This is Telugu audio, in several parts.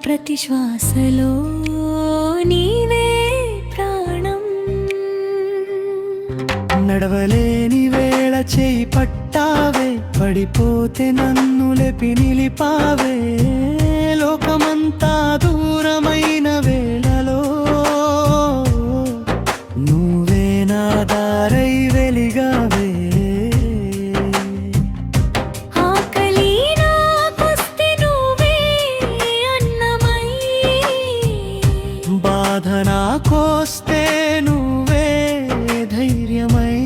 ప్రతి శ్వాసలో నీవే ప్రాణం. నడవలేని వేళ చేయి పట్టావే, పడిపోతే నన్ను లేపి నిలిపావే. లోకమంతా దూరమైన వేళలో నువ్వే నా దారై వెలిగావే. ఆకలి నాకొస్తే నువ్వే అన్నమై, బాధ నాకొస్తే నువ్వే ధైర్యమై.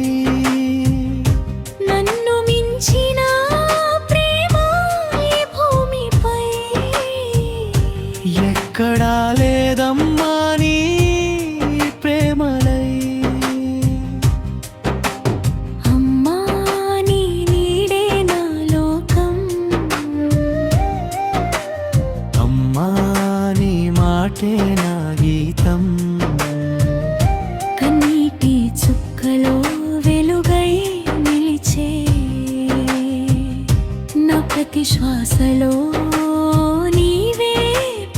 నన్ను మించిన ప్రేమ ఈ భూమిపై ఎక్కడా లేదమ్మా నీ ప్రేమలై. అమ్మా నీ నీడే నా లోకం, అమ్మా నీ మాటే నా గీతం. కన్నీటి చుక్కలో వెలుగై నిలిచే నా ప్రతి శ్వాసలో నీవే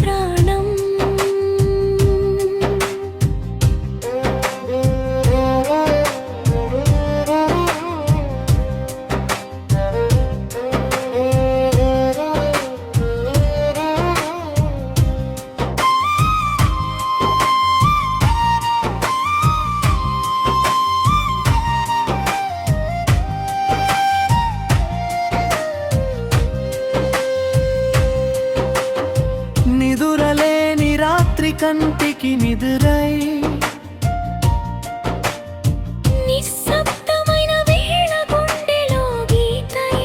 ప్రాణం. నిదురలేని రాత్రి కంటికి నిదురై, నిశ్శబ్దమైన వేళ గుండెలో గీతై,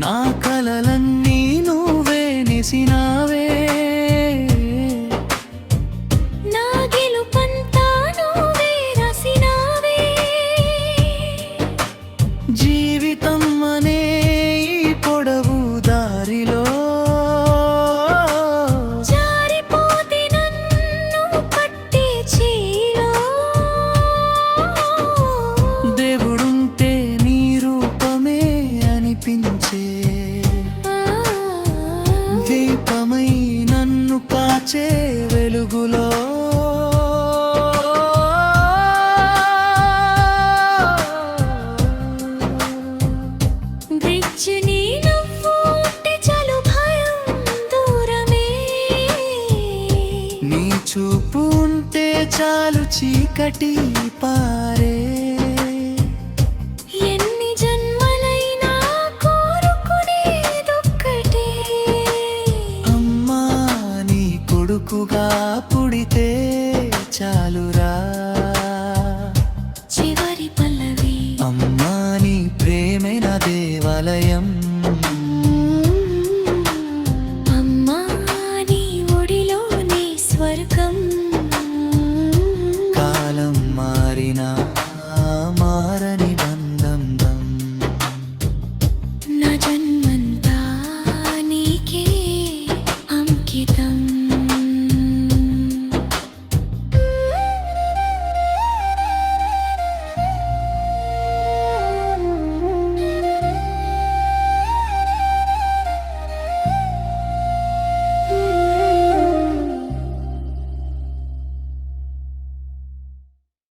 నా కలలన్నీ నువ్వే నెసినావే. నా గెలుపంతా నువ్వే రాసినావే. జీవితం అనే ఈ పొడవు దారిలో జారిపోతే నన్ను పట్టే చేలో, దేవుడుంటే నీ రూపమే అనిపించే. దీపమై నన్ను కాచే వెలుగులో బ్రిడ్జిని నువ్వు ఉంటే చాలు భయం దూరమే. నీ చూపు ఉంటే చాలు చీకటి పారే.